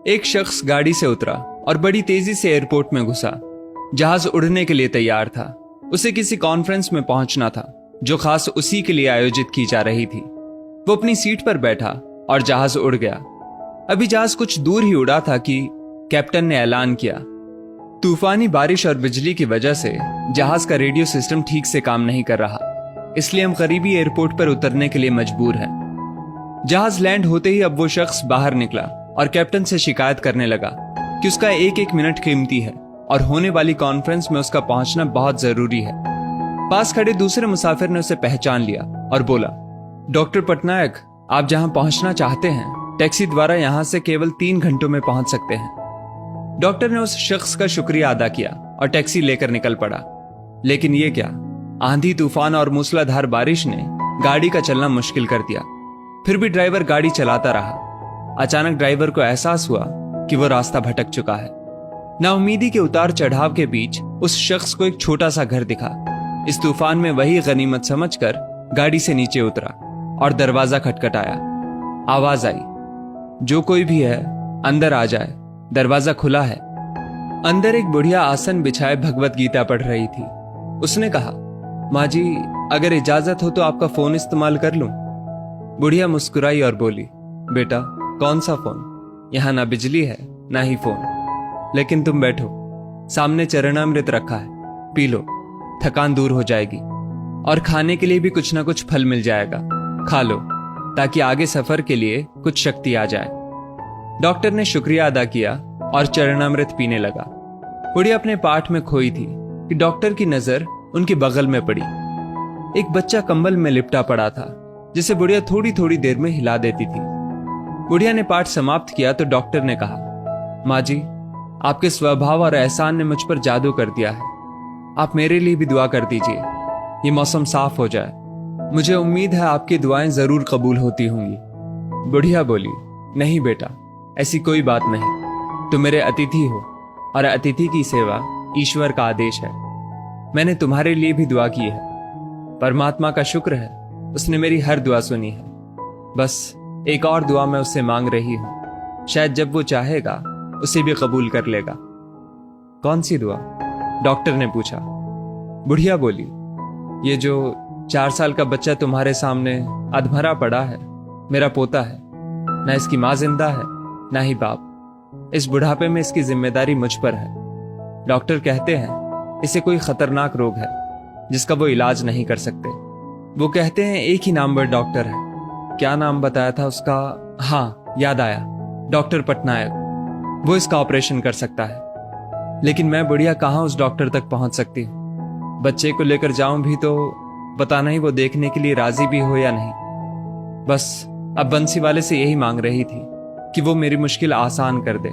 एक शख्स गाड़ी से उतरा और बड़ी तेजी से एयरपोर्ट में घुसा। जहाज उड़ने के लिए तैयार था। उसे किसी कॉन्फ्रेंस में पहुंचना था जो खास उसी के लिए आयोजित की जा रही थी। वो अपनी सीट पर बैठा और जहाज उड़ गया। अभी जहाज कुछ दूर ही उड़ा था कि कैप्टन ने ऐलान किया, तूफानी बारिश और बिजली की वजह से जहाज का रेडियो सिस्टम ठीक से काम नहीं कर रहा, इसलिए हम करीबी एयरपोर्ट पर उतरने के लिए मजबूर हैं। जहाज लैंड होते ही अब वो शख्स बाहर निकला और कैप्टन से शिकायत करने लगा कि उसका एक एक मिनट कीमती है और होने वाली कॉन्फ्रेंस में उसका पहुंचना बहुत जरूरी है। पास खड़े दूसरे मुसाफिर ने उसे पहचान लिया और बोला, डॉक्टर पटनायक, आप जहां पहुंचना चाहते हैं टैक्सी द्वारा यहां से केवल 3 घंटों में पहुंच सकते हैं। डॉक्टर ने उस शख्स का शुक्रिया अदा किया और टैक्सी लेकर निकल पड़ा। लेकिन ये क्या, आंधी तूफान और मूसलाधार बारिश ने गाड़ी का चलना मुश्किल कर दिया। फिर भी ड्राइवर गाड़ी चलाता रहा। अचानक ड्राइवर को एहसास हुआ कि वो रास्ता भटक चुका है। नाउमीदी के उतार चढ़ाव के बीच उस शख्स को एक छोटा सा घर दिखा। इस तूफान में वही गनीमत समझकर गाड़ी से नीचे उतरा और दरवाजा खटखटाया। आवाज आई, जो कोई भी है अंदर आ जाए, दरवाजा खुला है। अंदर एक बुढ़िया आसन बिछाए भगवत गीता पढ़ रही थी। उसने कहा, माँ जी, अगर इजाजत हो तो आपका फोन इस्तेमाल कर लूं। बुढ़िया मुस्कुराई और बोली, बेटा, कौन सा फोन? यहां ना बिजली है ना ही फोन। लेकिन तुम बैठो, सामने चरणामृत रखा है, पी लो, थकान दूर हो जाएगी। और खाने के लिए भी कुछ ना कुछ फल मिल जाएगा, खा लो ताकि आगे सफर के लिए कुछ शक्ति आ जाए। डॉक्टर ने शुक्रिया अदा किया और चरणामृत पीने लगा। बुढ़िया अपने पाठ में खोई थी कि डॉक्टर की नजर उनके बगल में पड़ी। एक बच्चा कंबल में लिपटा पड़ा था जिसे बुढ़िया थोड़ी थोड़ी देर में हिला देती थी। बुढ़िया ने पाठ समाप्त किया तो डॉक्टर ने कहा, माँ जी, आपके स्वभाव और एहसान ने मुझ पर जादू कर दिया है। आप मेरे लिए भी दुआ कर दीजिए, ये मौसम साफ हो जाए। मुझे उम्मीद है आपकी दुआएं जरूर कबूल होती होंगी। बुढ़िया बोली, नहीं बेटा, ऐसी कोई बात नहीं। तुम मेरे अतिथि हो और अतिथि की सेवा ईश्वर का आदेश है। मैंने तुम्हारे लिए भी दुआ की है। परमात्मा का शुक्र है, उसने मेरी हर दुआ सुनी है। बस एक और दुआ मैं उससे मांग रही हूं, शायद जब वो चाहेगा उसे भी कबूल कर लेगा। कौन सी दुआ? डॉक्टर ने पूछा। बुढ़िया बोली, ये जो 4 साल का बच्चा तुम्हारे सामने अधमरा पड़ा है, मेरा पोता है। ना इसकी माँ जिंदा है ना ही बाप। इस बुढ़ापे में इसकी जिम्मेदारी मुझ पर है। डॉक्टर कहते हैं इसे कोई खतरनाक रोग है जिसका वो इलाज नहीं कर सकते। वो कहते हैं एक ही नाम पर डॉक्टर है। क्या नाम बताया था उसका? हाँ, याद आया, डॉक्टर पटनायक। वो इसका ऑपरेशन कर सकता है। लेकिन मैं बुढ़िया कहाँ उस डॉक्टर तक पहुंच सकती हूँ? बच्चे को लेकर जाऊं भी तो पता नहीं वो देखने के लिए राजी भी हो या नहीं। बस अब बंसी वाले से यही मांग रही थी कि वो मेरी मुश्किल आसान कर दे।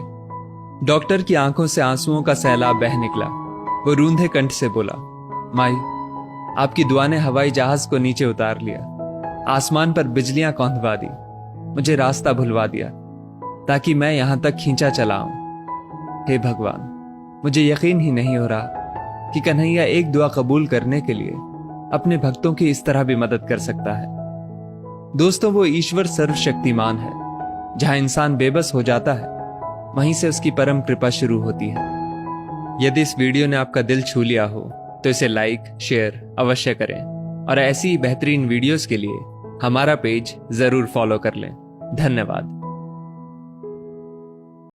डॉक्टर की आंखों से आंसुओं का सैलाब बह निकला। वो रूंधे कंठ से बोला, माई, आपकी दुआ ने हवाई जहाज को नीचे उतार लिया, आसमान पर बिजलियां कौंधवा दी, मुझे रास्ता भुलवा दिया ताकि मैं यहां तक खींचा चला आऊं। हे भगवान, मुझे यकीन ही नहीं हो रहा कि कन्हैया एक दुआ कबूल करने के लिए अपने भक्तों की इस तरह भी मदद कर सकता है। दोस्तों, वो ईश्वर सर्वशक्तिमान है। जहां इंसान बेबस हो जाता है, वहीं से उसकी परम कृपा शुरू होती है। यदि इस वीडियो ने आपका दिल छू लिया हो तो इसे लाइक शेयर अवश्य करें और ऐसी ही बेहतरीन वीडियोस के लिए हमारा पेज जरूर फॉलो कर लें। धन्यवाद।